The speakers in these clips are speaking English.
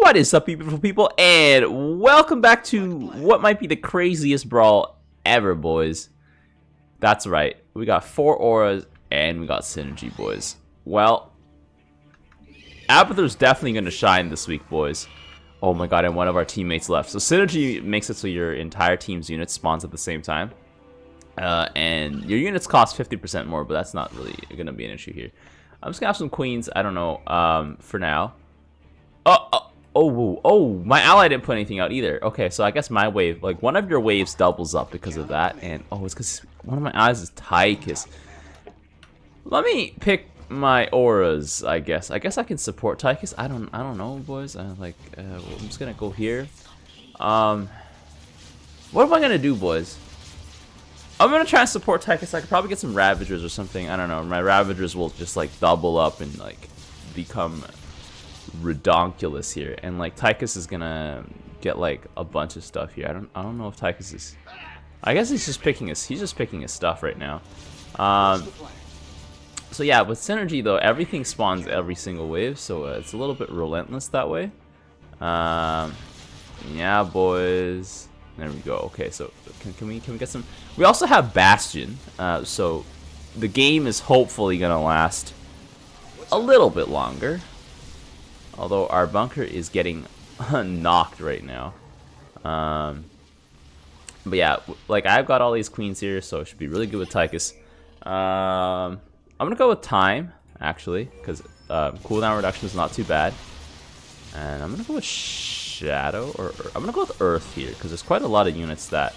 What is up, beautiful people, and welcome back to what might be the craziest brawl ever, boys. That's right, we got 4 auras and we got synergy, boys. Well, Abathur's definitely going to shine this week, boys. Oh my god, and one of our teammates left. So synergy makes it so your entire team's units spawns at the same time. And your units cost 50% more, but that's not really going to be an issue here. I'm just going to have some queens, I don't know, for now. Oh, my ally didn't put anything out either. Okay, so I guess my wave, like one of your waves doubles up because of that. And oh, it's because one of my eyes is Tychus. Let me pick my auras, I guess. I guess I can support Tychus. I don't know, boys. I'm just gonna go here. What am I gonna do, boys? I'm gonna try and support Tychus. I could probably get some Ravagers or something. I don't know. My Ravagers will just like double up and like become redonkulous here, and like Tychus is gonna get like a bunch of stuff here. I don't know if Tychus is. I guess he's just picking his stuff right now. So yeah, with synergy though, everything spawns every single wave, so it's a little bit relentless that way. Yeah, boys. There we go. Okay, so can we get some? We also have Bastion, so the game is hopefully gonna last a little bit longer. Although our bunker is getting knocked right now. But yeah, like I've got all these queens here, so it should be really good with Tychus. I'm gonna go with time, actually, because cooldown reduction is not too bad. And I'm gonna go with shadow, or I'm gonna go with earth here, because there's quite a lot of units that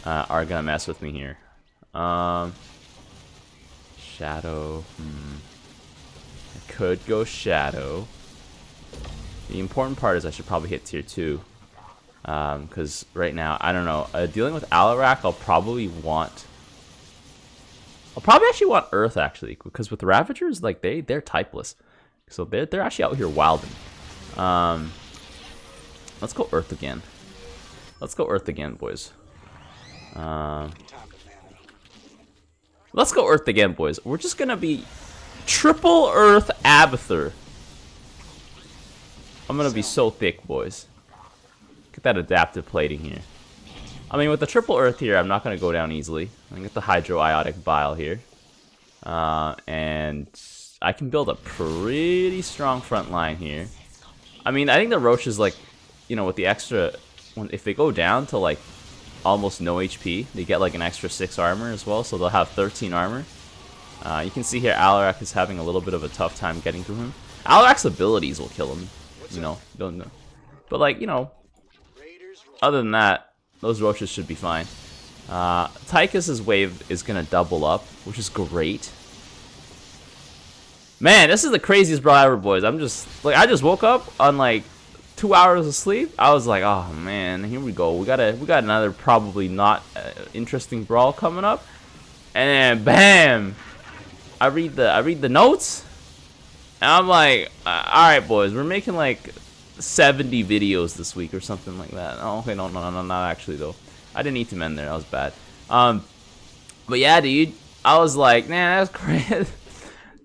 are gonna mess with me here. Shadow. I could go shadow. The important part is I should probably hit tier 2. Because right now, I don't know. Dealing with Alarak, I'll probably actually want Earth, actually. Because with Ravagers, like, they're typeless. So they're actually out here wilding. Let's go Earth again. Let's go Earth again, boys. Let's go Earth again, boys. We're just going to be triple Earth Abathur. I'm gonna be so thick, boys. Get that adaptive plating here. I mean, with the triple earth here, I'm not gonna go down easily. I'm gonna get the hydroiotic bile here. And I can build a pretty strong front line here. I mean, I think the roaches, like, you know, with the extra, if they go down to like almost no HP, they get like an extra 6 armor as well, so they'll have 13 armor. You can see here Alarak is having a little bit of a tough time getting through him. Alarak's abilities will kill him. You know, don't know. But like, you know, other than that, those roaches should be fine. Tychus's wave is gonna double up, which is great. Man, this is the craziest brawl ever, boys. I'm just like, I just woke up on like 2 hours of sleep. I was like, oh man, here we go. We got another probably not interesting brawl coming up, and then bam, I read the notes. And I'm like, alright, boys, we're making like 70 videos this week or something like that. Oh, okay, no, not actually, though. I didn't need to mend there, that was bad. But yeah, dude, I was like, nah, that's crazy.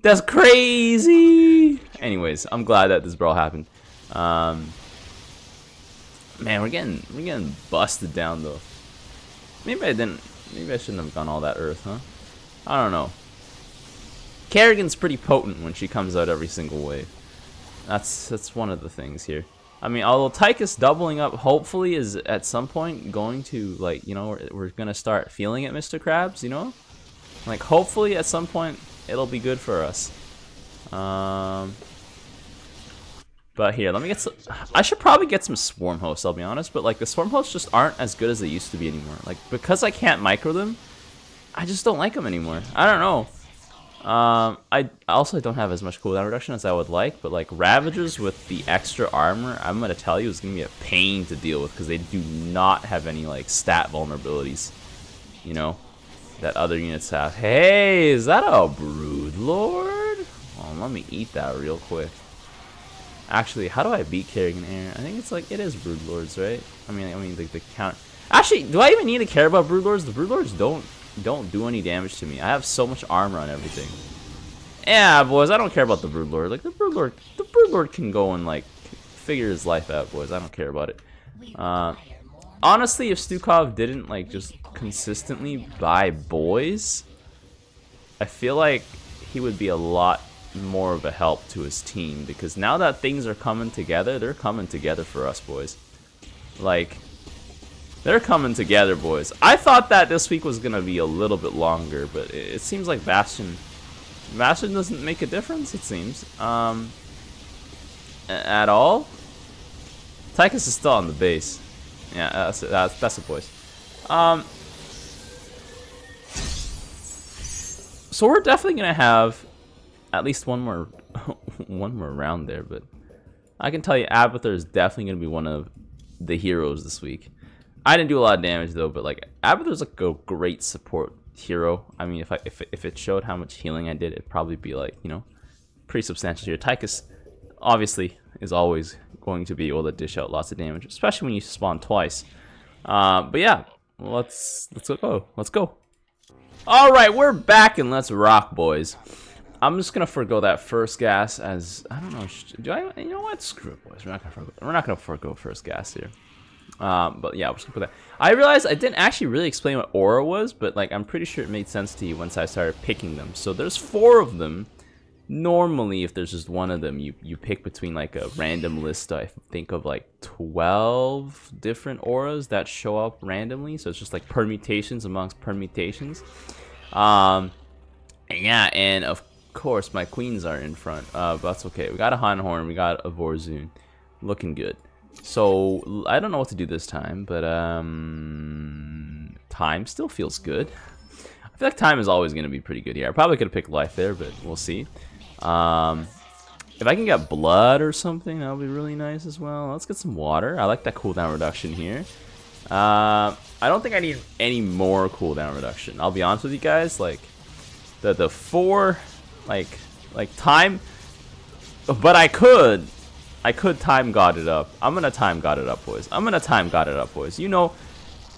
That's crazy. Anyways, I'm glad that this brawl happened. Man, we're getting busted down, though. Maybe I shouldn't have gone all that earth, huh? I don't know. Kerrigan's pretty potent when she comes out every single wave. That's one of the things here. I mean, although Tychus doubling up hopefully is at some point going to, like, you know, we're gonna start feeling it, Mr. Krabs, you know? Like, hopefully at some point it'll be good for us. But here, let me get some. I should probably get some swarm hosts, I'll be honest, but like the swarm hosts just aren't as good as they used to be anymore. Like, because I can't micro them, I just don't like them anymore. I don't know. I also don't have as much cooldown reduction as I would like, but like Ravagers with the extra armor, I'm gonna tell you, is gonna be a pain to deal with because they do not have any like stat vulnerabilities, you know, that other units have. Hey, is that a Broodlord? Oh, let me eat that real quick. Actually, how do I beat Kerrigan Air? I think it's like, it is Broodlords, right? I mean the count. Actually, do I even need to care about Broodlords? The Broodlords don't do any damage to me. I have so much armor on everything. Yeah, boys, I don't care about the Broodlord. Like, the Broodlord can go and like figure his life out, boys. I don't care about it. Honestly, if Stukov didn't like just consistently buy boys, I feel like he would be a lot more of a help to his team, because now that things are coming together, they're coming together for us, boys. Like, they're coming together, boys. I thought that this week was gonna be a little bit longer, but it seems like Bastion doesn't make a difference, it seems, at all. Tychus is still on the base. Yeah, that's it, boys. So we're definitely gonna have at least one more round there, but I can tell you Abathur is definitely gonna be one of the heroes this week. I didn't do a lot of damage though, but like Abathur's like a great support hero. I mean, if it showed how much healing I did, it'd probably be like, you know, pretty substantial here. Tychus obviously is always going to be able to dish out lots of damage, especially when you spawn twice. But yeah, let's go. All right, we're back and let's rock, boys. I'm just gonna forgo that first gas, as I don't know. Do I? You know what? Screw it, boys. We're not gonna forgo first gas here. But yeah, we're just gonna put that. I realized I didn't actually really explain what aura was, but like I'm pretty sure it made sense to you once I started picking them. So there's 4 of them. Normally, if there's just one of them, you pick between like a random list. I think of like 12 different auras that show up randomly. So it's just like permutations amongst permutations. Yeah, and of course my queens are in front. But that's okay. We got a Hanhorn, we got a Vorzun, looking good. So I don't know what to do this time, but time still feels good. I feel like time is always going to be pretty good here. I probably could have picked life there, but we'll see. If I can get blood or something, that'll be really nice as well. Let's get some water. I like that cooldown reduction here. I don't think I need any more cooldown reduction. I'll be honest with you guys. Like the 4, like time, but I could time god it up. I'm gonna time god it up, boys. You know,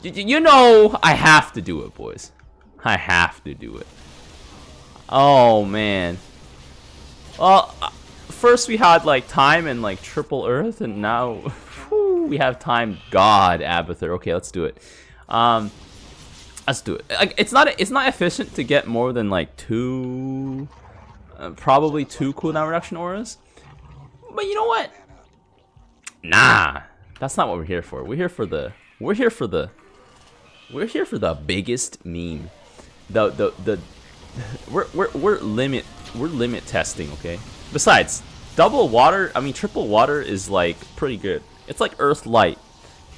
I have to do it, boys. I have to do it. Oh man. Well, first we had like time and like triple earth, and now whew, we have time god Abathur. Okay, let's do it. Let's do it. Like, it's not efficient to get more than like 2, probably 2 cooldown reduction auras. But you know what? Nah, that's not what we're here for. We're here for the biggest meme. We're limit testing, okay? Besides, triple water is like pretty good. It's like Earth Light,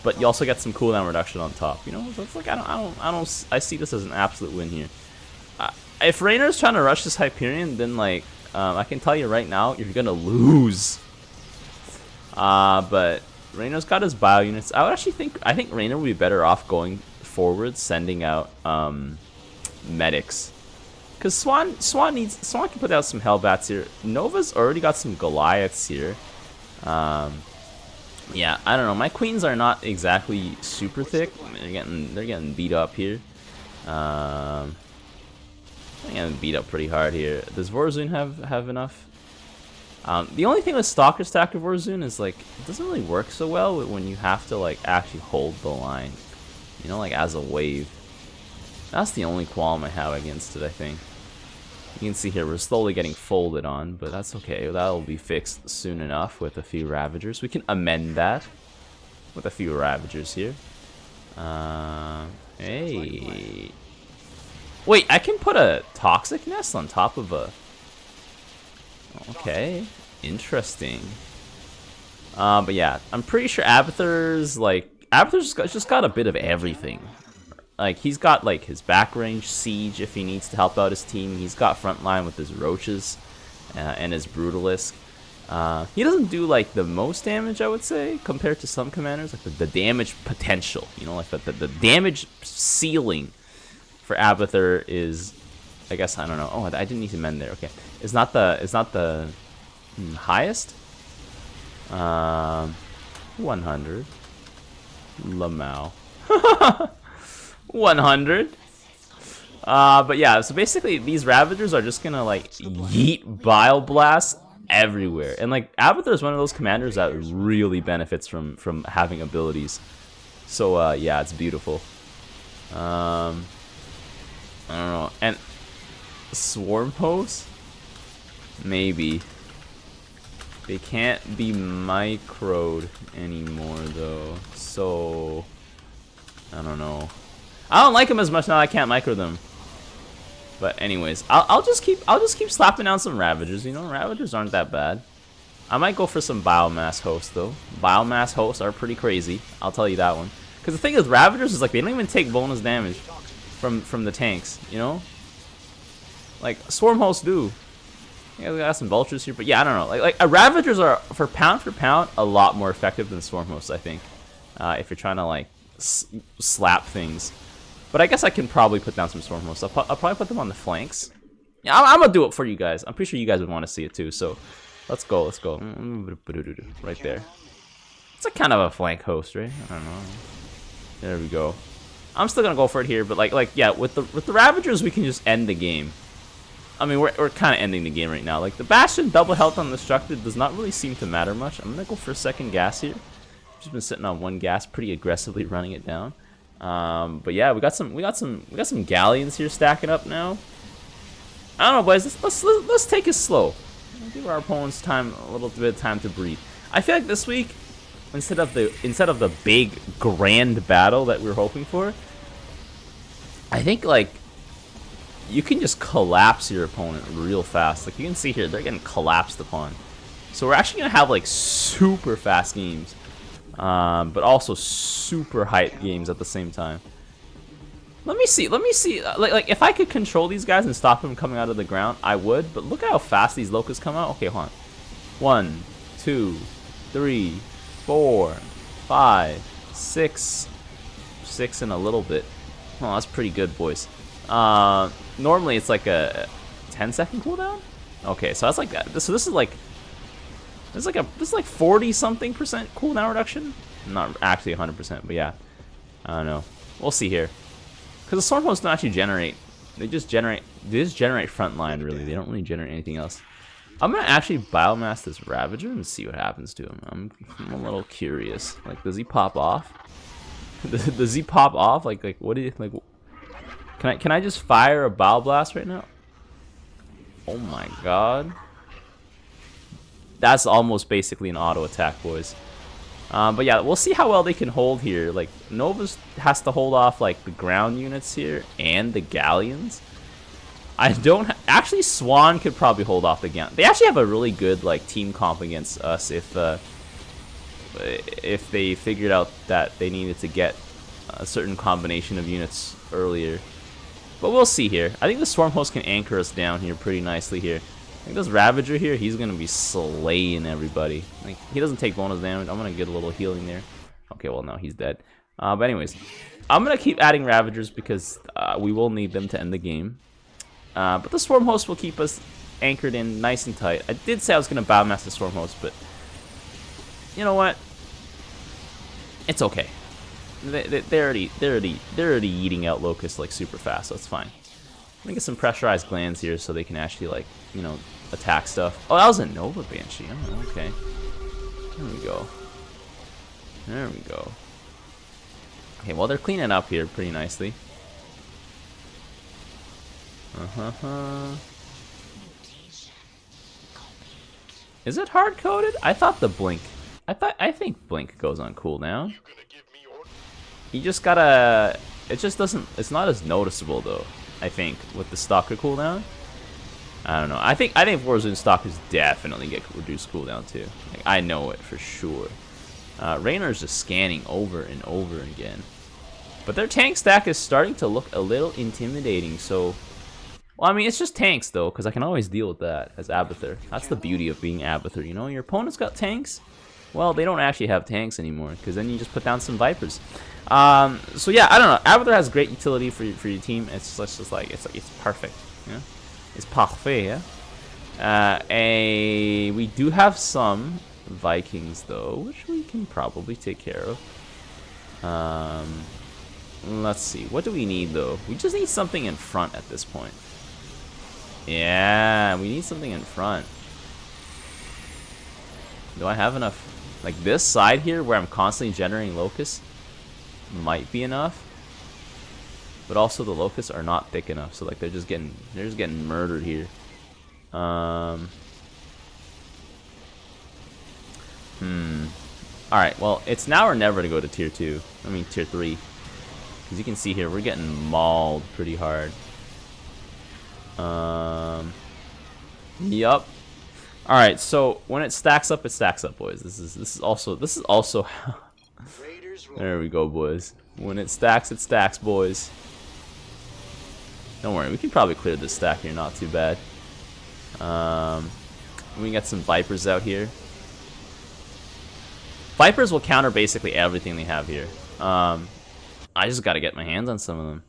but you also get some cooldown reduction on top. You know, so it's like I see this as an absolute win here. If Rainer's trying to rush this Hyperion, then like I can tell you right now, you're gonna lose. But Rainer's got his bio units. I think Rainer would be better off going forward, sending out medics, because Swan can put out some Hellbats here. Nova's already got some Goliaths here. Yeah, I don't know. My queens are not exactly super thick. They're getting beat up here. They're getting beat up pretty hard here. Does Vorzun have enough? The only thing with Stalker Stacker Vorzun is like it doesn't really work so well when you have to like actually hold the line. You know, like as a wave. That's the only qualm I have against it, I think. You can see here we're slowly getting folded on, but that's okay. That'll be fixed soon enough with a few Ravagers. We can amend that with a few Ravagers here. Hey. Wait, I can put a Toxic Nest on top of a... Okay, interesting. But yeah, I'm pretty sure Abathur's just got a bit of everything. Like, he's got, like, his back range, siege, if he needs to help out his team. He's got frontline with his roaches and his brutalisk. He doesn't do, like, the most damage, I would say, compared to some commanders. Like, the damage potential, you know, like, the damage ceiling for Abathur is, I guess, I don't know. Oh, I didn't need to mend there. Okay. It's not the highest? 100. Lamau. 100. But yeah, so basically these Ravagers are just gonna like yeet Bile Blast everywhere. And like Abathur is one of those commanders that really benefits from having abilities. So yeah, it's beautiful. I don't know. And swarm posts? Maybe. They can't be microed anymore though. So I don't know. I don't like them as much now. I can't micro them. But anyways, I'll just keep slapping down some Ravagers. You know, Ravagers aren't that bad. I might go for some Biomass Hosts though. Biomass Hosts are pretty crazy. I'll tell you that one. Because the thing with Ravagers is like they don't even take bonus damage from the tanks. You know, like Swarm Hosts do. Yeah, we got some Vultures here, but yeah, I don't know. Like Ravagers are for pound a lot more effective than Swarm Hosts. I think if you're trying to like slap things. But I guess I can probably put down some Swarm Hosts. I'll probably put them on the flanks. Yeah, I'm gonna do it for you guys. I'm pretty sure you guys would want to see it too. So let's go. Let's go. Right there. It's like kind of a flank host, right? I don't know. There we go. I'm still gonna go for it here, but like yeah, with the Ravagers we can just end the game. I mean, we're kind of ending the game right now. Like the Bastion double health undestructed does not really seem to matter much. I'm gonna go for a second gas here. Just been sitting on one gas, pretty aggressively running it down. But yeah, we got some galleons here stacking up now. I don't know, boys. Let's take it slow. Give our opponents a little bit of time to breathe. I feel like this week, instead of the big grand battle that we were hoping for, I think like you can just collapse your opponent real fast. Like you can see here, they're getting collapsed upon. So we're actually gonna have like super fast games. But also super hype games at the same time. Let me see. Like if I could control these guys and stop them coming out of the ground, I would. But look at how fast these locusts come out. Okay, hold on. 1, 2, 3, 4, 5, 6, 6 and a little bit. Oh, that's pretty good, boys. Normally it's like a 10-second cooldown. Okay, so that's like that. So this is like. This is like 40-something% cooldown reduction. Not actually 100%, but yeah. I don't know. We'll see here. Because the Storm Hosts don't actually generate. They just generate frontline, really. They don't really generate anything else. I'm going to actually biomass this Ravager and see what happens to him. I'm a little curious. Like, does he pop off? Does he pop off? Like what do you like? Can I just fire a Bile Blast right now? Oh my god. That's almost basically an auto attack, boys. But yeah, we'll see how well they can hold here. Like Nova's has to hold off like the ground units here and the galleons. I don't actually. Swan could probably hold off the galleon. They actually have a really good like team comp against us if they figured out that they needed to get a certain combination of units earlier. But we'll see here. I think the Swarm Host can anchor us down here pretty nicely here. I think this Ravager here, he's going to be slaying everybody. Like, he doesn't take bonus damage. I'm going to get a little healing there. Okay, well, no, he's dead. But anyways, I'm going to keep adding Ravagers because we will need them to end the game. But the Swarm Host will keep us anchored in nice and tight. I did say I was going to Biomass the Swarm Host, but you know what? It's okay. They're already eating out Locusts like super fast, so it's fine. Let me get some pressurized glands here so they can actually like, you know, attack stuff. Oh, that was a Nova Banshee. Oh, okay. There we go. There we go. Okay, well, they're cleaning up here pretty nicely. Is it hard-coded? I thought the blink. I think blink goes on cooldown. You just gotta. It just doesn't. It's not as noticeable though. I think with the Stalker cooldown. I don't know. I think Warzone Stalkers definitely get reduced cooldown too. Like, I know it for sure. Raynor's just scanning over and over again. But their tank stack is starting to look a little intimidating. So, well, I mean, it's just tanks though, because I can always deal with that as Abathur. That's the beauty of being Abathur. You know, your opponent's got tanks. Well, they don't actually have tanks anymore, because then you just put down some Vipers. So yeah, I don't know. Abathur has great utility for your team. It's just like it's perfect. Yeah, it's parfait. Yeah. We do have some Vikings though, which we can probably take care of. Let's see. What do we need though? We just need something in front at this point. Yeah, we need something in front. Do I have enough? Like this side here where I'm constantly generating locusts might be enough. But also the locusts are not thick enough, so like they're just getting murdered here. Alright, well, it's now or never to go to tier 2. I mean tier 3. As you can see here, we're getting mauled pretty hard. Yup. Alright, so when it stacks up, boys. This is also there we go, boys. When it stacks, boys. Don't worry, we can probably clear this stack here, not too bad. We got some Vipers out here. Vipers will counter basically everything they have here. I just gotta get my hands on some of them.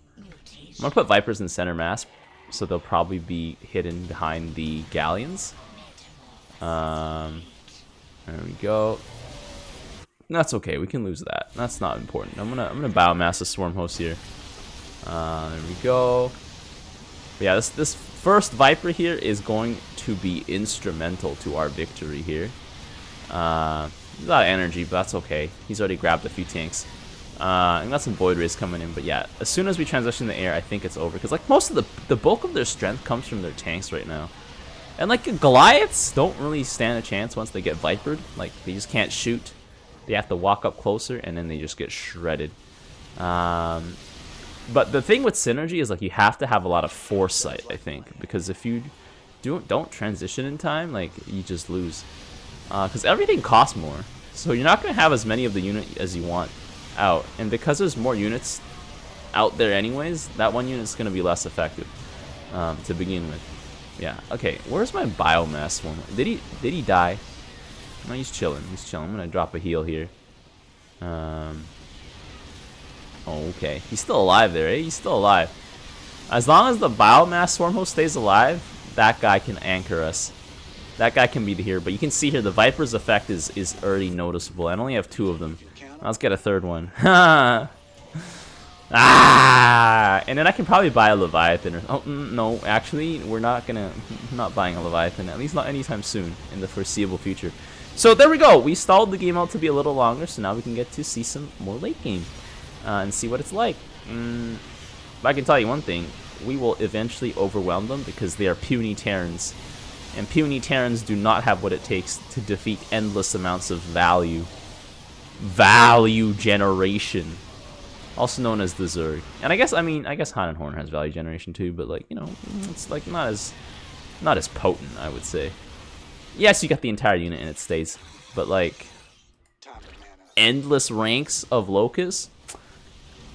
I'm gonna put Vipers in center mass, so they'll probably be hidden behind the Galleons. There we go. That's okay, we can lose that. That's not important. I'm gonna biomass the Swarm Host here. There we go. But yeah, this first Viper here is going to be instrumental to our victory here. A lot of energy, but that's okay. He's already grabbed a few tanks. And got some Void Rays coming in, but yeah, as soon as we transition the air, I think it's over. Because like most of the bulk of their strength comes from their tanks right now. And like Goliaths don't really stand a chance once they get Vipered. Like they just can't shoot. They have to walk up closer and then they just get shredded. But the thing with Synergy is like you have to have a lot of foresight, I think. Because if you don't transition in time, like you just lose. Because everything costs more. So you're not going to have as many of the unit as you want out. And because there's more units out there anyways, that one unit's going to be less effective to begin with. Yeah, okay. Where's my biomass one? Did he die? No, he's chilling. He's chilling. I'm going to drop a heal here. Oh, okay. He's still alive there, eh? He's still alive. As long as the biomass swarm host stays alive, that guy can anchor us. That guy can be the hero, but you can see here the Viper's effect is already noticeable. I only have 2 of them. Let's get a 3rd one. Ah! And then I can probably buy a Leviathan. Or, oh no, actually, we're not buying a Leviathan. At least not anytime soon in the foreseeable future. So there we go. We stalled the game out to be a little longer, so now we can get to see some more late game and see what it's like. But I can tell you one thing: we will eventually overwhelm them because they are puny Terrans. And puny Terrans do not have what it takes to defeat endless amounts of value. Value generation. Also known as the Zerg. And I guess Han and Horn has value generation too, but like, you know, it's like not as potent, I would say. Yes, you got the entire unit and it stays. But like endless ranks of Locusts.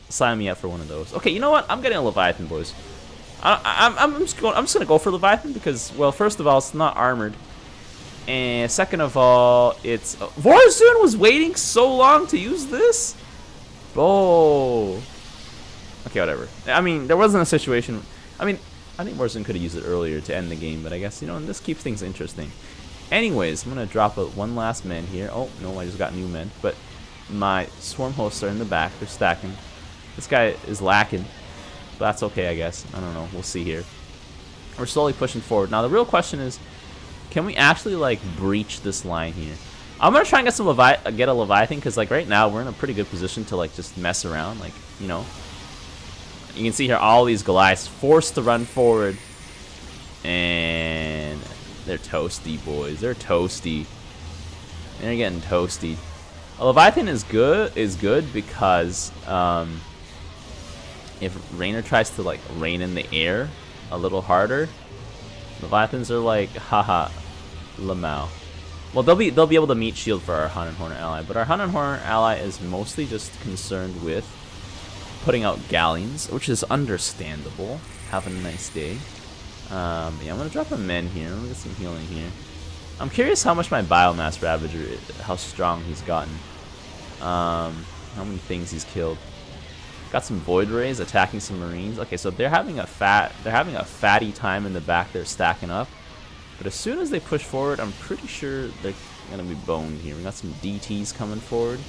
Sign me up for one of those. Okay, you know what? I'm getting a Leviathan, boys. I'm just gonna go for Leviathan because, well, first of all, it's not armored, and second of all, it's Warzone was waiting so long to use this. Oh, okay, whatever. I mean, there wasn't a situation. I mean, I think Warzone could have used it earlier to end the game, but I guess, you know, this keeps things interesting. Anyways, I'm gonna drop one last man here. Oh no, I just got new men, but my swarm hosts are in the back. They're stacking. This guy is lacking. But that's okay, I guess. I don't know. We'll see here. We're slowly pushing forward. Now, the real question is, can we actually, like, breach this line here? I'm going to try and get a Leviathan, because, like, right now, we're in a pretty good position to, like, just mess around. Like, you know. You can see here all these Goliaths forced to run forward. And they're toasty, boys. They're toasty. They're getting toasty. A Leviathan is good because, if Rainer tries to like rain in the air a little harder, Leviathans are like, haha, Lamau. Well, they'll be able to meet shield for our Han and Horner ally, but our Han and Horner ally is mostly just concerned with putting out Galleons, which is understandable. Having a nice day. Yeah, I'm gonna drop a men here. I'm gonna get some healing here. I'm curious how much my biomass Ravager is, how strong he's gotten. How many things he's killed. Got some Void Rays attacking some Marines. Okay, so they're having a fatty time in the back. They're stacking up. But as soon as they push forward, I'm pretty sure they're gonna be boned here. We got some DTs coming forward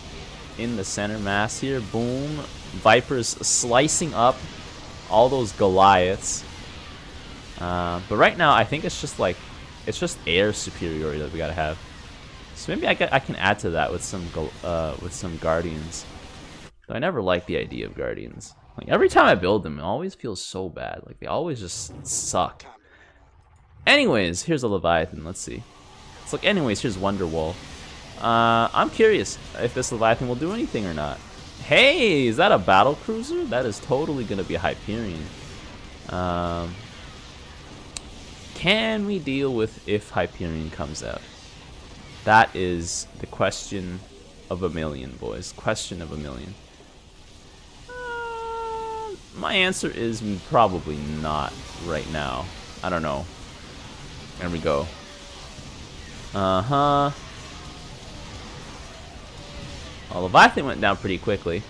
in the center mass here. Boom. Vipers slicing up all those Goliaths. But right now, I think it's just air superiority that we gotta have. So maybe I can add to that with some guardians. Though I never liked the idea of guardians. Like every time I build them, it always feels so bad. Like they always just suck. Anyways, here's a Leviathan. Let's see. It's like, anyways, here's Wonderwall. I'm curious if this Leviathan will do anything or not. Hey, is that a battle cruiser? That is totally gonna be a Hyperion. Can we deal with if Hyperion comes out? That is the question of a million, boys. Question of a million. My answer is probably not right now. I don't know. There we go. Uh-huh. Well, Leviathan went down pretty quickly.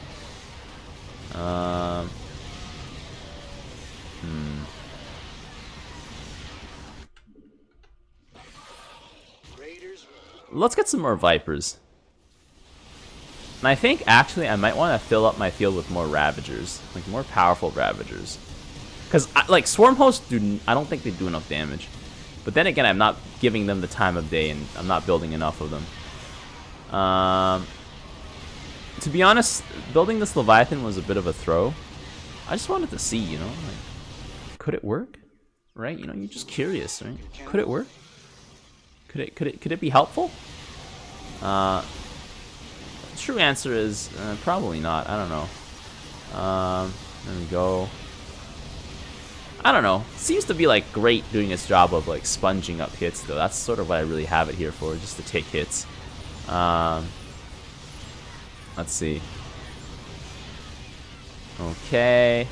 Let's get some more Vipers. And I think actually I might want to fill up my field with more Ravagers, like more powerful Ravagers. Because like Swarm Hosts I don't think they do enough damage. But then again, I'm not giving them the time of day, and I'm not building enough of them. To be honest, building this Leviathan was a bit of a throw. I just wanted to see, you know, like, could it work? Right? You know, you're just curious, right? Could it work? Could it be helpful? The true answer is probably not. I don't know. There we go. I don't know. Seems to be like great doing its job of like sponging up hits though. That's sort of what I really have it here for, just to take hits. Let's see. Okay.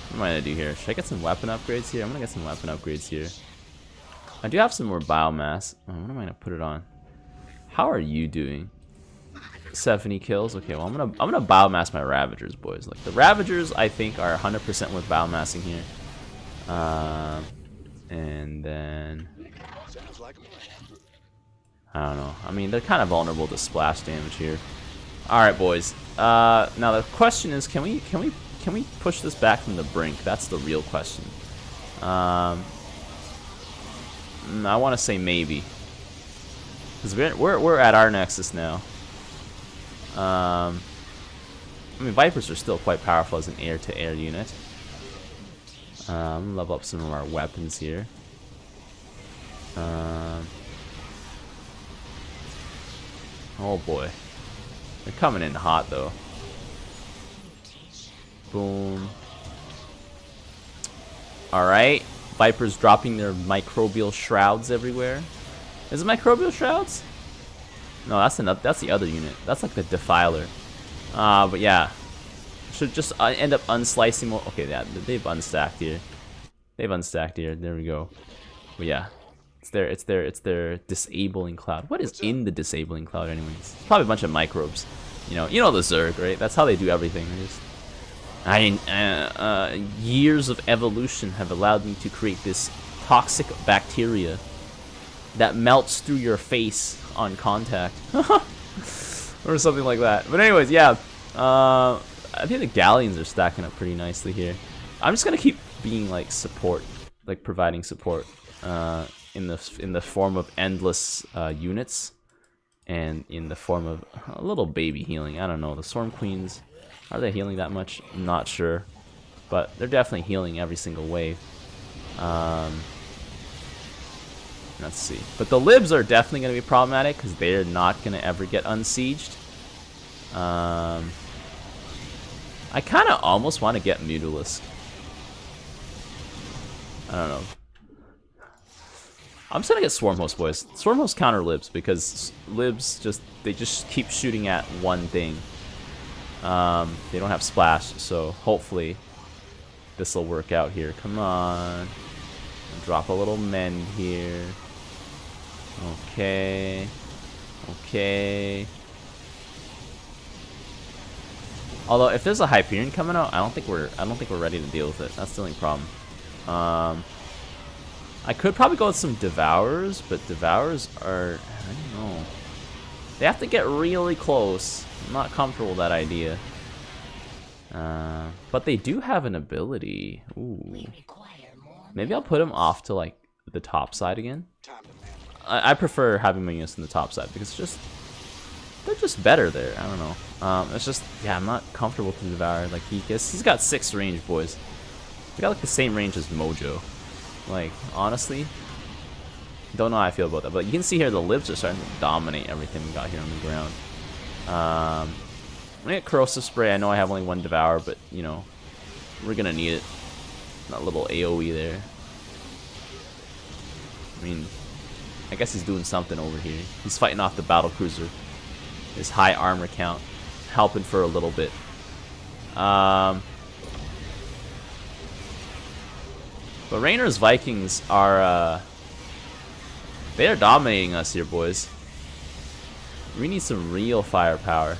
What am I gonna do here? Should I get some weapon upgrades here? I'm gonna get some weapon upgrades here. I do have some more biomass. Oh, what am I gonna put it on? How are you doing? 70 kills. Okay, well I'm gonna biomass my Ravagers, boys. Like the Ravagers, I think are 100% with biomassing here. And then I don't know. I mean, they're kind of vulnerable to splash damage here. All right, boys. Now the question is, can we push this back from the brink? That's the real question. I want to say maybe, because we're at our nexus now. I mean, Vipers are still quite powerful as an air-to-air unit. Level up some of our weapons here. Oh boy, they're coming in hot though. Boom. All right, Vipers dropping their microbial shrouds everywhere. Is it microbial shrouds? No, that's the other unit. That's like the Defiler. But yeah, should just end up unslicing more. Okay, yeah, they've unstacked here. They've unstacked here. There we go. But yeah, it's their disabling cloud. What is in the disabling cloud, anyways? It's probably a bunch of microbes. You know the Zerg, right? That's how they do everything. Years of evolution have allowed me to create this toxic bacteria that melts through your face on contact. Or something like that. But anyways, yeah. I think the Galleons are stacking up pretty nicely here. I'm just gonna keep being like support, like providing support in the form of endless units, and in the form of a little baby healing. I don't know. The Storm Queens, are they healing that much? I'm not sure, but they're definitely healing every single wave. Let's see. But the Libs are definitely going to be problematic because they're not going to ever get unsieged. I kind of almost want to get Mutalisk. I don't know. I'm just going to get Swarm Host, boys. Swarm Host counter Libs because Libs they just keep shooting at one thing. They don't have Splash, so hopefully this will work out here. Come on. Drop a little mend here. Okay. Okay. Although if there's a Hyperion coming out, I don't think we're ready to deal with it. That's the only problem. I could probably go with some Devourers, but Devourers are, I don't know. They have to get really close. I'm not comfortable with that idea. But they do have an ability. Ooh. Maybe I'll put them off to like the top side again. I prefer having my units in the top side because they're just better there. I don't know. It's just, yeah, I'm not comfortable to devour. Like he's got 6 range, boys. He got like the same range as Mojo. Like honestly, don't know how I feel about that. But you can see here the libs are starting to dominate everything we got here on the ground. I'm gonna get corrosive spray. I know I have only 1 devour, but you know we're gonna need it. That little AOE there. I mean, I guess he's doing something over here. He's fighting off the battle cruiser. His high armor count, helping for a little bit. But Rainer's Vikings are they are dominating us here, boys. We need some real firepower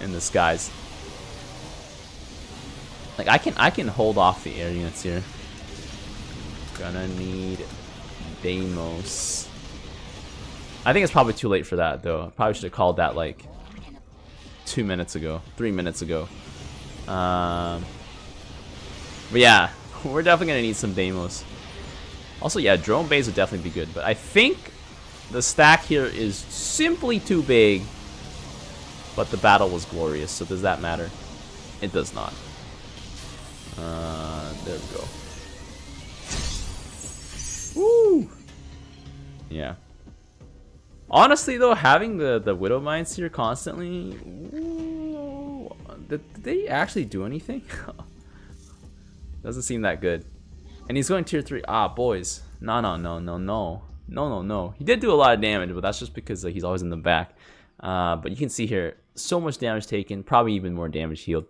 in the skies. Like I can hold off the air units here. Gonna need Deimos. I think it's probably too late for that though. Probably should have called that like 2 minutes ago, 3 minutes ago. But yeah, we're definitely gonna need some Deimos. Also, yeah, drone base would definitely be good, but I think the stack here is simply too big. But the battle was glorious, so does that matter? It does not. There we go. Woo! Yeah. Honestly, though, having the Widow Mines here constantly, ooh, did they actually do anything? Doesn't seem that good. And he's going tier 3. Ah, boys. No. He did do a lot of damage, but that's just because he's always in the back. But you can see here, so much damage taken, probably even more damage healed.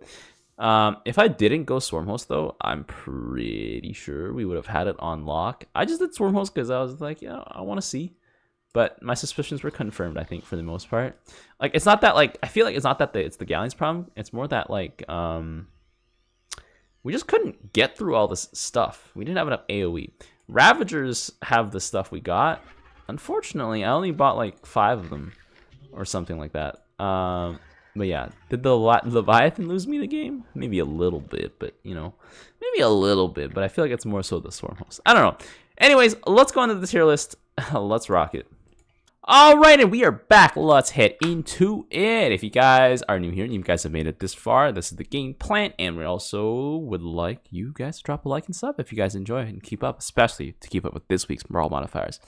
If I didn't go Swarmhost, though, I'm pretty sure we would have had it on lock. I just did Swarmhost because I was like, yeah, I want to see. But my suspicions were confirmed, I think, for the most part. Like, it's not that, like, I feel like it's not that it's the Galleon's problem. It's more that, like, we just couldn't get through all this stuff. We didn't have enough AoE. Ravagers have the stuff we got. Unfortunately, I only bought, like, 5 of them. Or something like that. But yeah, did the Leviathan lose me the game? Maybe a little bit, but you know, maybe a little bit. But I feel like it's more so the Swarmhost. I don't know. Anyways, let's go into the tier list. Let's rock it. All right, and we are back. Let's head into it. If you guys are new here and you guys have made it this far, this is the game plan, and we also would like you guys to drop a like and sub if you guys enjoy it and keep up, especially to keep up with this week's Brawl modifiers.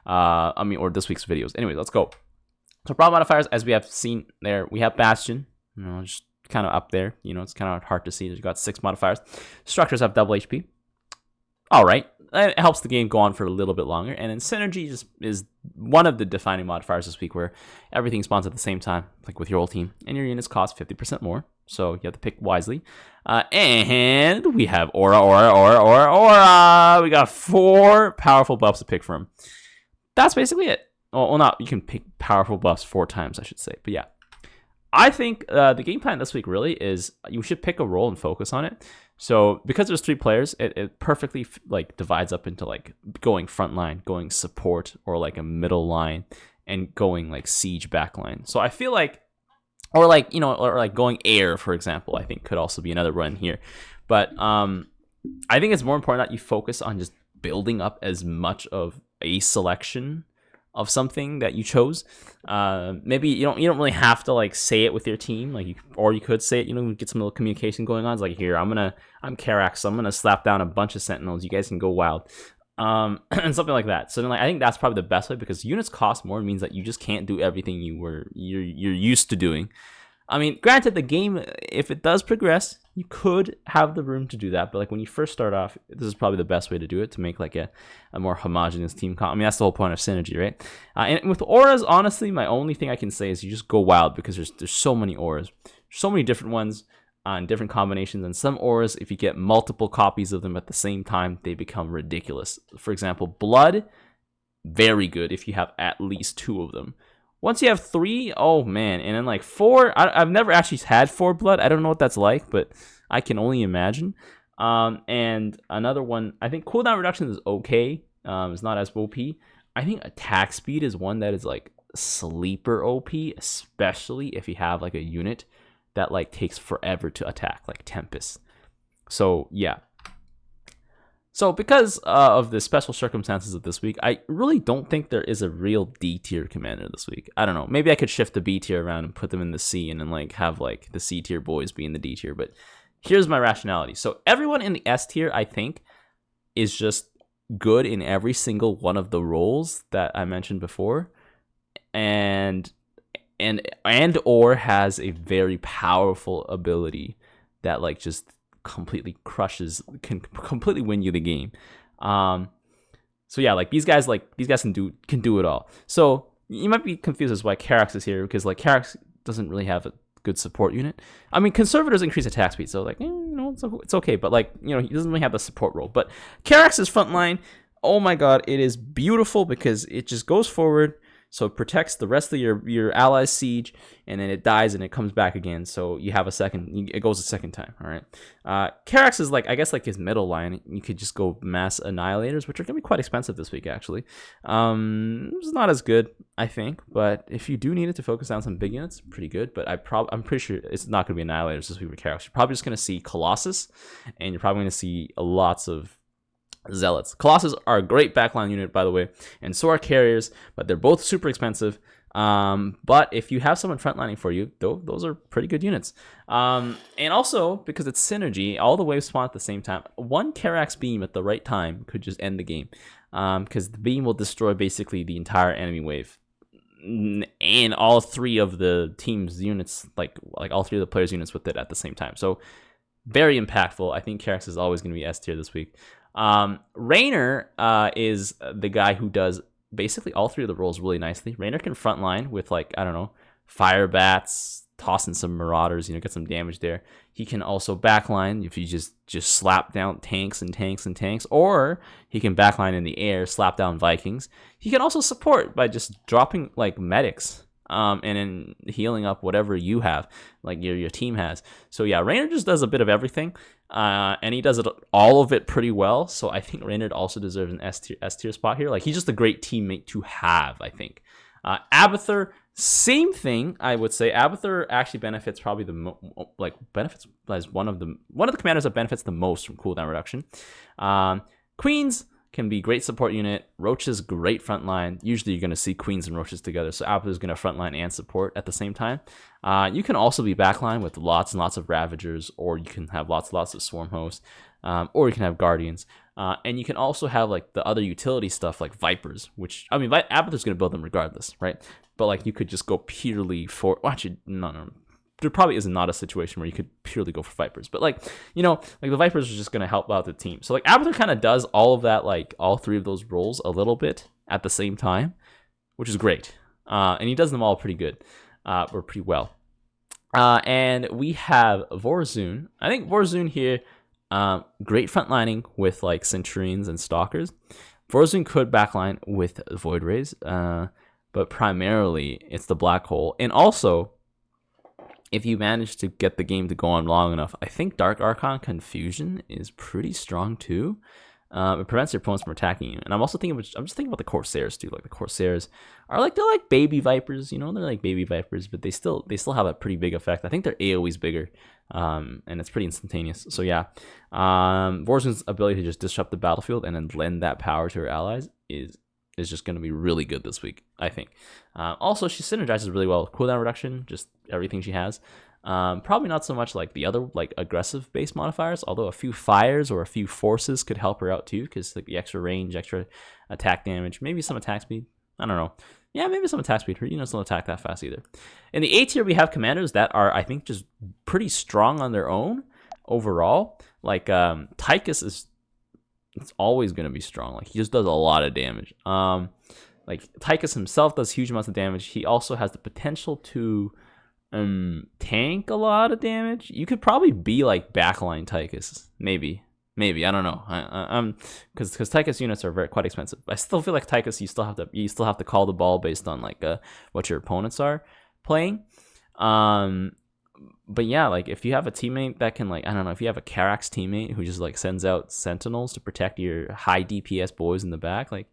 Or this week's videos. Anyway, let's go. So Brawl modifiers, as we have seen there, we have Bastion, you know, just kind of up there. You know, it's kind of hard to see. You've got 6 modifiers. Structures have double HP. All right, it helps the game go on for a little bit longer. And then Synergy just is one of the defining modifiers this week, where everything spawns at the same time, like with your whole team, and your units cost 50% more. So you have to pick wisely. And we have Aura. We got 4 powerful buffs to pick from. That's basically it. Well, not, you can pick powerful buffs 4 times, I should say. But yeah, I think the game plan this week really is you should pick a role and focus on it. So because there's 3 players, it perfectly like divides up into like going front line, going support, or like a middle line, and going like siege back line. So I feel like, or like, you know, or like going air, for example, I think could also be another run here. But I think it's more important that you focus on just building up as much of a selection of something that you chose. Maybe you don't really have to like say it with your team, like or you could say it, you know, get some little communication going on. It's like, here, I'm Karax, so I'm gonna slap down a bunch of sentinels, you guys can go wild, and something like that. So then, like, I think that's probably the best way, because units cost more means that you just can't do everything you're used to doing. I mean, granted, the game, if it does progress, you could have the room to do that. But like when you first start off, this is probably the best way to do it, to make like a more homogeneous team comp. I mean, that's the whole point of Synergy, right? And with auras, honestly, my only thing I can say is you just go wild, because there's so many auras, so many different ones on different combinations. And some auras, if you get multiple copies of them at the same time, they become ridiculous. For example, Blood, very good if you have at least 2 of them. Once you have 3, oh man. And then like 4, I've never actually had 4 blood. I don't know what that's like, but I can only imagine. And another one, I think cooldown reduction is okay. It's not as OP. I think attack speed is one that is like sleeper OP, especially if you have like a unit that like takes forever to attack, like Tempest. So yeah. So because of the special circumstances of this week, I really don't think there is a real D tier commander this week. I don't know. Maybe I could shift the B tier around and put them in the C and then like have like the C tier boys be in the D tier. But here's my rationality. So everyone in the S tier, I think, is just good in every single one of the roles that I mentioned before, and or has a very powerful ability that like just completely can completely win you the game. So yeah, like these guys can do it all. So you might be confused as why Karax is here, because like Karax doesn't really have a good support unit. I mean, conservators increase attack speed, so like it's okay, but like he doesn't really have the support role. But Karax's front line, oh my god, it is beautiful because it just goes forward. So it protects the rest of your allies' siege, and then it dies and it comes back again. So you have it goes a second time. All right. Karax is like, I guess, like his middle line. You could just go mass annihilators, which are gonna be quite expensive this week actually. It's not as good, I think, but if you do need it to focus on some big units, pretty good. But I'm pretty sure it's not gonna be annihilators this week with Karax. You're probably just gonna see Colossus, and you're probably gonna see lots of Zealots. Colossus are a great backline unit, by the way, and so are carriers, but they're both super expensive. But if you have someone frontlining for you, those are pretty good units. And also, because it's synergy, all the waves spawn at the same time. One Karax beam at the right time could just end the game, because the beam will destroy basically the entire enemy wave. And all three of the team's units, like all three of the players' units with it at the same time. So very impactful. I think Karax is always going to be S tier this week. Raynor is the guy who does basically all three of the roles really nicely. Raynor can frontline with, like, I don't know, fire bats, toss in some marauders, get some damage there. He can also backline if you just slap down tanks and tanks and tanks, or he can backline in the air, slap down Vikings. He can also support by just dropping like medics. And then healing up whatever you have, like your team has. So yeah, Raynor just does a bit of everything, and he does all of it pretty well. So I think Raynor also deserves an S tier spot here. Like, he's just a great teammate to have, I think. Abathur, same thing, I would say. Abathur actually benefits probably benefits as one of the commanders that benefits the most from cooldown reduction. Queens can be great support unit. Roaches, great frontline. Usually you're going to see Queens and Roaches together, so Abathur is going to frontline and support at the same time. You can also be backline with lots and lots of Ravagers, or you can have lots and lots of Swarm Hosts, or you can have Guardians. And you can also have like the other utility stuff like Vipers, which, I mean, Abathur's going to build them regardless, right? But like, you could just go purely for, well, actually, no. There probably is not a situation where you could purely go for Vipers, but like the Vipers are just going to help out the team. So like, Abathur kind of does all of that, like all three of those roles a little bit at the same time, which is great. And he does them all pretty good, or pretty well. And we have Vorazun. I think Vorazun here, great frontlining with like Centurions and Stalkers. Vorazun could backline with Void Rays, but primarily it's the Black Hole. And also, if you manage to get the game to go on long enough, I think Dark Archon Confusion is pretty strong too. It prevents your opponents from attacking you. And I'm just thinking about the Corsairs too. Like, the Corsairs are like, they're like baby Vipers, they're like baby Vipers, but they still have a pretty big effect. I think their AoE's bigger, and it's pretty instantaneous. So yeah, Vorazun's ability to just disrupt the battlefield and then lend that power to her allies is just going to be really good this week, I think. Also, she synergizes really well with cooldown reduction, just everything she has. Probably not so much like the other like aggressive base modifiers, although a few fires or a few forces could help her out too, because like the extra range, extra attack damage, maybe some attack speed. I don't know. Yeah, maybe some attack speed. Her units don't attack that fast either. In the A tier, we have commanders that are, I think, just pretty strong on their own overall. Like Tychus is, it's always going to be strong. Like, he just does a lot of damage. Like, Tychus himself does huge amounts of damage. He also has the potential to tank a lot of damage. You could probably be like backline Tychus, maybe I don't know. Because Tychus units are quite expensive. I still feel like Tychus, you still have to call the ball based on like what your opponents are playing. But yeah, like, if you have a teammate that can, like, I don't know, if you have a Karax teammate who just like sends out sentinels to protect your high DPS boys in the back, like,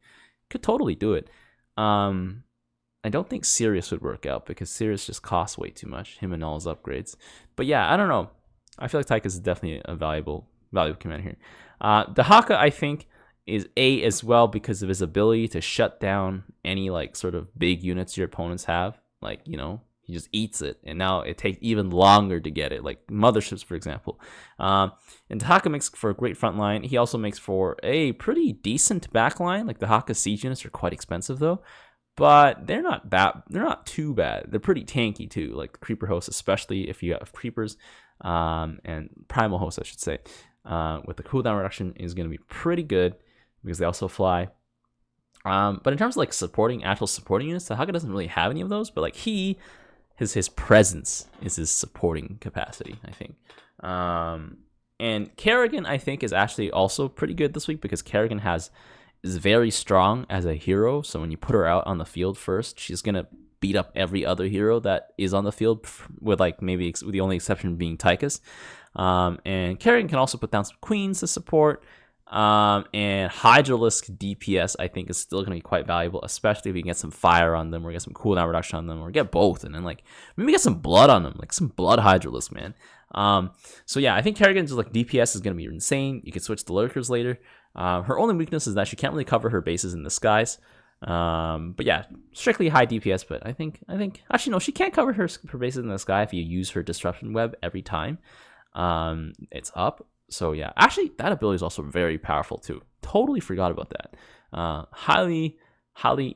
could totally do it. I don't think Sirius would work out, because Sirius just costs way too much, him and all his upgrades. But yeah, I don't know. I feel like Tychus is definitely a valuable valuable commander here. Dahaka, I think, is A as well because of his ability to shut down any like sort of big units your opponents have. Like, you know, he just eats it, and now it takes even longer to get it, like motherships, for example. And Dahaka makes for a great front line. He also makes for a pretty decent back line. Like, the Dahaka siege units are quite expensive, though. But they're not too bad. They're pretty tanky, too. Like, the Creeper host, especially if you have Creepers. And Primal host, I should say. With the cooldown reduction is going to be pretty good because they also fly. But in terms of, like, actual supporting units, Dahaka doesn't really have any of those. But, like, his presence is his supporting capacity, I think. And Kerrigan, I think, is actually also pretty good this week because Kerrigan is very strong as a hero. So when you put her out on the field first, she's gonna beat up every other hero that is on the field, with like maybe the only exception being Tychus. And Kerrigan can also put down some queens to support. And Hydralisk DPS, I think, is still going to be quite valuable, especially if you can get some fire on them, or get some cooldown reduction on them, or get both, and then like maybe get some blood on them, like some blood Hydralisk, man. So yeah, I think Kerrigan's like DPS is going to be insane. You can switch to lurkers later. Her only weakness is that she can't really cover her bases in the skies. But yeah, strictly high DPS. But I think actually no, she can't cover her bases in the sky if you use her disruption web every time. It's up. So yeah, actually that ability is also very powerful too. Totally forgot about that. Highly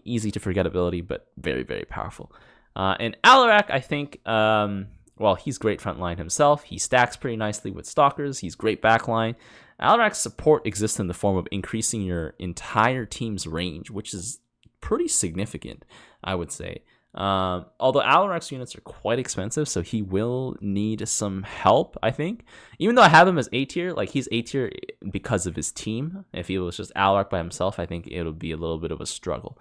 easy to forget ability, but very, very powerful. And Alarak, I think, well, he's great frontline himself. He stacks pretty nicely with stalkers. He's great backline. Alarak's support exists in the form of increasing your entire team's range, which is pretty significant, I would say. Although Alarak's units are quite expensive, so he will need some help, I think. Even though I have him as A tier, like he's A tier because of his team. If he was just Alarak by himself, I think it'll be a little bit of a struggle.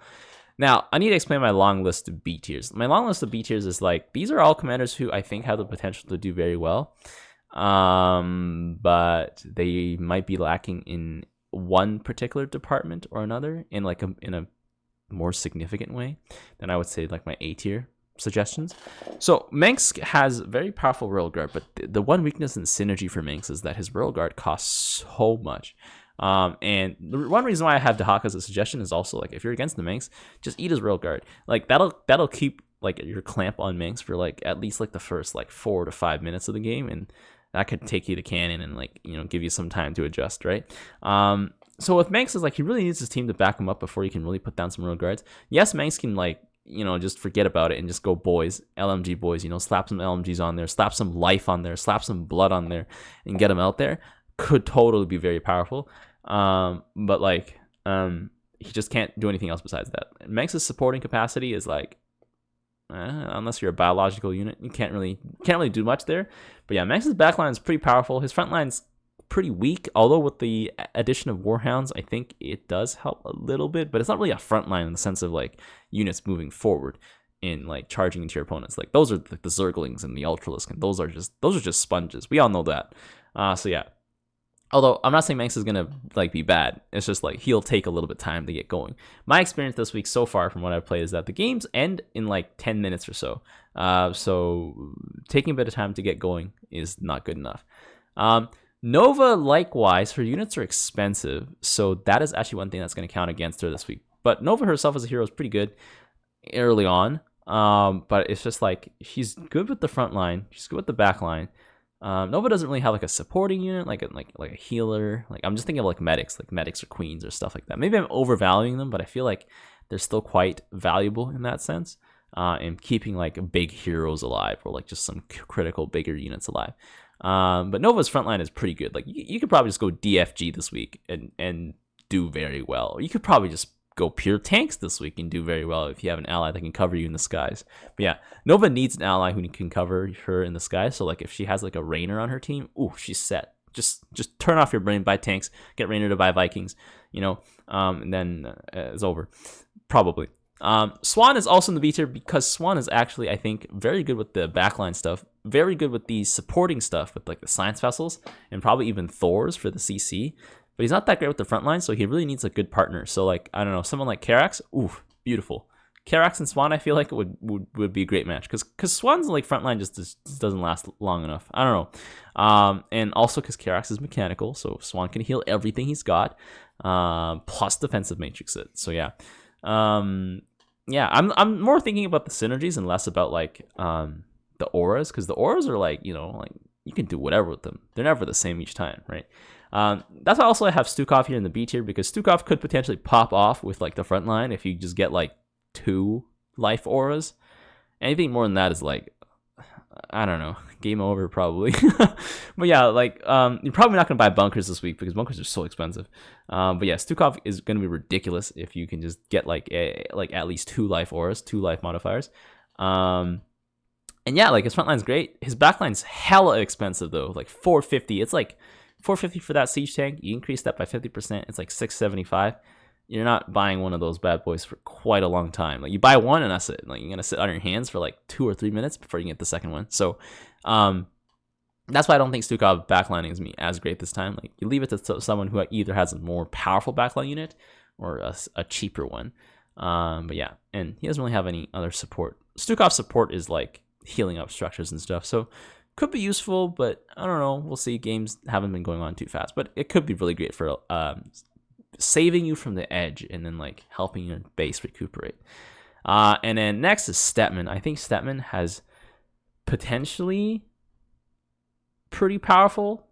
Now, I need to explain my long list of B tiers. My long list of B tiers is like, these are all commanders who I think have the potential to do very well. But they might be lacking in one particular department or another in a more significant way than I would say like my A tier suggestions. So Manx has very powerful Royal Guard, but the one weakness in synergy for Manx is that his Royal Guard costs so much. And the one reason why I have Dahaka as a suggestion is also like, if you're against the Manx, just eat his Royal Guard. Like that'll keep like your clamp on Manx for like at least like the first like 4 to 5 minutes of the game, and that could take you to cannon and like, you know, give you some time to adjust, right? So with Manx, is like he really needs his team to back him up before he can really put down some Royal Guards. Yes, Manx can like, you know, just forget about it and just go boys, LMG boys, you know, slap some LMGs on there, slap some life on there, slap some blood on there, and get him out there. Could totally be very powerful. But like, he just can't do anything else besides that. Manx's supporting capacity is like, unless you're a biological unit, you can't really do much there. But yeah, Manx's backline is pretty powerful. His front line's pretty weak, although with the addition of Warhounds, I think it does help a little bit, but it's not really a front line in the sense of like units moving forward in like charging into your opponents. Like those are like the Zerglings and the Ultralisk, and those are just sponges. We all know that. So yeah. Although I'm not saying Manx is gonna like be bad, it's just like he'll take a little bit of time to get going. My experience this week so far from what I've played is that the games end in like 10 minutes or so. So taking a bit of time to get going is not good enough. Nova, likewise, her units are expensive, so that is actually one thing that's going to count against her this week. But Nova herself as a hero is pretty good early on, but it's just like she's good with the front line, she's good with the back line. Nova doesn't really have like a supporting unit, like a healer. Like I'm just thinking of like medics or queens or stuff like that. Maybe I'm overvaluing them, but I feel like they're still quite valuable in that sense, and keeping like big heroes alive, or like just some critical bigger units alive. But Nova's frontline is pretty good. Like you could probably just go DFG this week and do very well. Or you could probably just go pure tanks this week and do very well if you have an ally that can cover you in the skies. But yeah, Nova needs an ally who can cover her in the skies. So like if she has like a Rainer on her team, ooh, she's set. Just turn off your brain, buy tanks, get Rainer to buy Vikings, you know, and then it's over, probably. Swan is also in the B tier because Swan is actually, I think, very good with the backline stuff, very good with the supporting stuff with like the science vessels, and probably even Thors for the CC. But he's not that great with the front line, so he really needs a good partner. So like, I don't know, someone like Karax, ooh, beautiful. Karax and Swan, I feel like it would be a great match because Swan's like frontline just doesn't last long enough. I don't know. And also because Karax is mechanical, so Swan can heal everything he's got, plus defensive matrix it. So yeah, yeah. I'm more thinking about the synergies and less about like the auras, because the auras are like, you know, like you can do whatever with them. They're never the same each time, right? That's why also I have Stukov here in the B tier, because Stukov could potentially pop off with like the front line if you just get like 2 life auras. Anything more than that is like, I don't know, game over probably. But yeah, like you're probably not gonna buy bunkers this week because bunkers are so expensive. But yeah, Stukov is gonna be ridiculous if you can just get like at least 2 life auras, 2 life modifiers. And yeah, like his front line's great. His back line's hella expensive though, like 450. It's like 450 for that siege tank. You increase that by 50%. It's like 675. You're not buying one of those bad boys for quite a long time. Like you buy one and that's it. Like you're gonna sit on your hands for like 2 or 3 minutes before you get the second one. So that's why I don't think Stukov backlining is as great this time. Like you leave it to someone who either has a more powerful backline unit or a cheaper one. But yeah, and he doesn't really have any other support. Stukov's support is like healing up structures and stuff, so could be useful, but I don't know. We'll see. Games haven't been going on too fast, but it could be really great for saving you from the edge and then like helping your base recuperate. And then next is Stetman. I think Stetman has potentially pretty powerful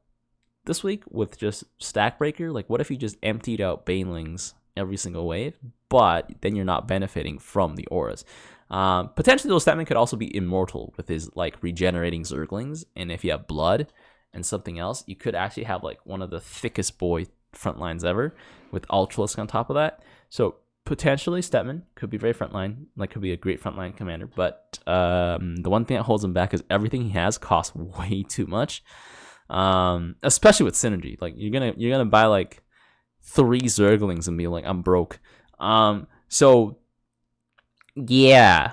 this week with just Stack Breaker. Like what if you just emptied out Banelings every single wave, but then you're not benefiting from the auras? Potentially those Statman could also be immortal with his like regenerating Zerglings, and if you have blood and something else, you could actually have like one of the thickest boy front lines ever with Ultralisk on top of that. So potentially Stetman could be very frontline, like could be a great frontline commander, but the one thing that holds him back is everything he has costs way too much, especially with synergy. Like you're gonna buy like 3 Zerglings and be like, I'm broke. So yeah,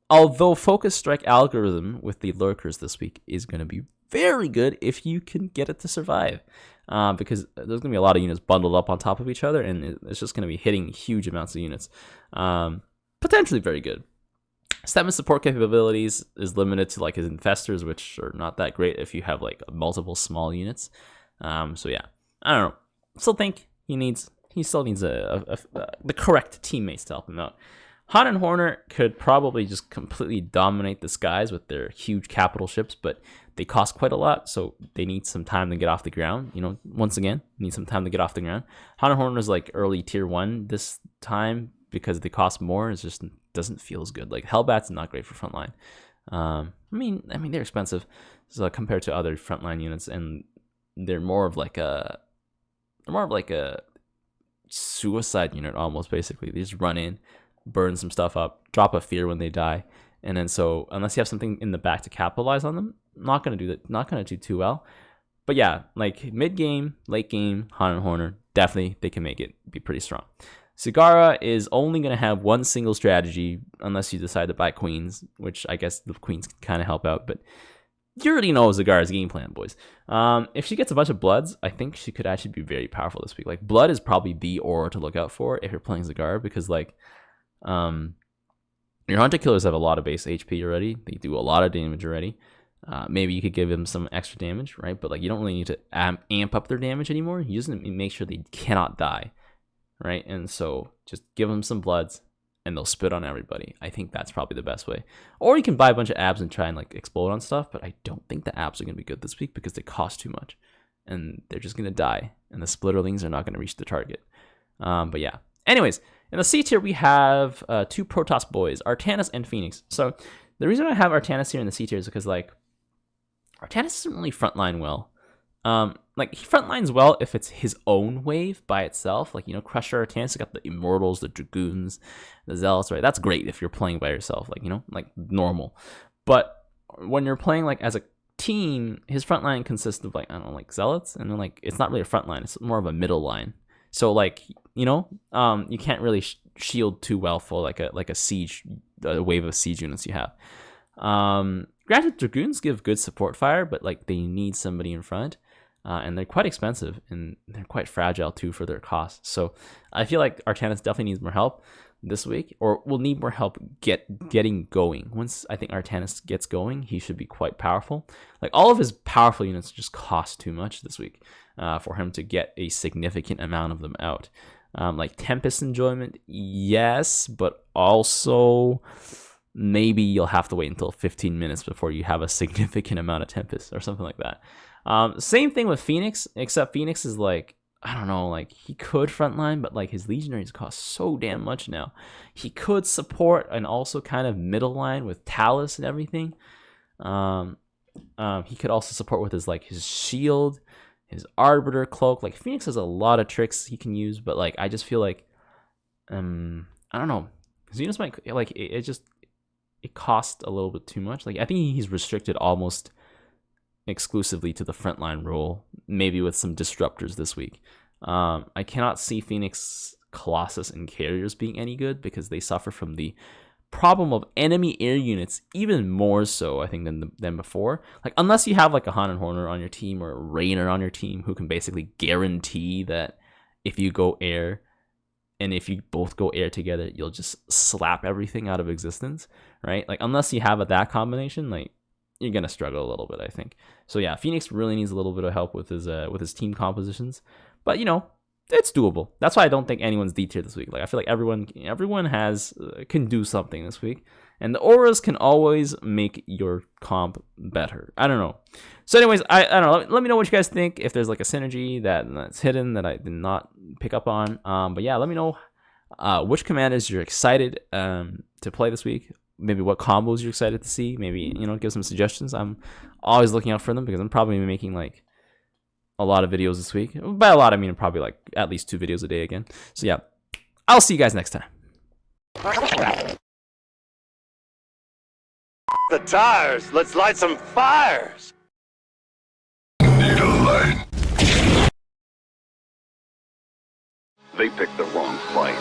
although Focus Strike algorithm with the lurkers this week is going to be very good if you can get it to survive, because there's going to be a lot of units bundled up on top of each other, and it's just going to be hitting huge amounts of units. Potentially very good. Stetman's support capabilities is limited to like his infestors, which are not that great if you have like multiple small units. So yeah, I don't know. Still think he still needs the correct teammates to help him out. Han and Horner could probably just completely dominate the skies with their huge capital ships, but they cost quite a lot, so they need some time to get off the ground. You know, once again, need some time to get off the ground. Han and Horner is like early tier 1 this time because they cost more. It just doesn't feel as good. Like Hellbat's not great for frontline. I mean they're expensive, so compared to other frontline units, and they're more of like a suicide unit almost. Basically, they just run in, burn some stuff up, drop a fear when they die, and then so unless you have something in the back to capitalize on them, not gonna do too well. But yeah, like mid game, late game, Han and Horner definitely they can make it be pretty strong. Sigara is only gonna have one single strategy unless you decide to buy queens, which I guess the queens can kind of help out, but you already know Zagara's game plan, boys. If she gets a bunch of bloods, I think she could actually be very powerful this week. Like blood is probably the aura to look out for if you're playing Zagara, because like your hunter killers have a lot of base HP already. They do a lot of damage already. Maybe you could give them some extra damage, right? But like you don't really need to amp up their damage anymore. You just need to make sure they cannot die, right? And so just give them some bloods and they'll spit on everybody. I think that's probably the best way. Or you can buy a bunch of abs and try and like explode on stuff, but I don't think the abs are going to be good this week because they cost too much and they're just going to die, and the splitterlings are not going to reach the target. But yeah, anyways, in the C tier, we have 2 Protoss boys, Artanis and Phoenix. So the reason I have Artanis here in the C tier is because like Artanis doesn't really frontline well. Like he frontlines well if it's his own wave by itself. Like, you know, Crusher Artanis has got the Immortals, the Dragoons, the Zealots, right? That's great if you're playing by yourself, like, you know, like normal. But when you're playing like as a team, his frontline consists of like, I don't know, like Zealots, and then like it's not really a frontline, it's more of a middle line. So like, you know, you can't really shield too well for like a siege, a wave of siege units you have. Granted, Dragoons give good support fire, but like they need somebody in front, and they're quite expensive and they're quite fragile too for their cost. So I feel like Artanis definitely needs more help. this week, or will need more help getting going. Once I think Artanis gets going, he should be quite powerful. Like all of his powerful units just cost too much this week for him to get a significant amount of them out. Like Tempest Enjoyment, yes, but also maybe you'll have to wait until 15 minutes before you have a significant amount of Tempest or something like that. Same thing with Phoenix, except Phoenix is like, I don't know, like he could frontline, but like his legionaries cost so damn much now. He could support and also kind of middle line with Talus and everything. He could also support with his like his shield, his Arbiter cloak. Like Phoenix has a lot of tricks he can use, but like I just feel like I don't know. His units might like it costs a little bit too much. Like I think he's restricted almost exclusively to the frontline role, maybe with some disruptors this week. I cannot see Phoenix, Colossus, and Carriers being any good because they suffer from the problem of enemy air units even more so, I think, than before. Like unless you have like a Han and Horner on your team or a Rainer on your team who can basically guarantee that if you go air and if you both go air together, you'll just slap everything out of existence, right? Like unless you have that combination, like you're gonna struggle a little bit, I think. So yeah, Phoenix really needs a little bit of help with his team compositions, but you know, it's doable. That's why I don't think anyone's D tier this week. Like I feel like everyone has can do something this week, and the auras can always make your comp better. I don't know. So anyways, I don't know. Let me know what you guys think. If there's like a synergy that's hidden that I did not pick up on. But yeah, let me know which commanders you're excited to play this week. Maybe what combos you're excited to see. Maybe, you know, give some suggestions. I'm always looking out for them because I'm probably making like a lot of videos this week. By a lot, I mean probably like at least 2 videos a day again. So yeah, I'll see you guys next time. The tires. Let's light some fires. Need a light. They picked the wrong fight.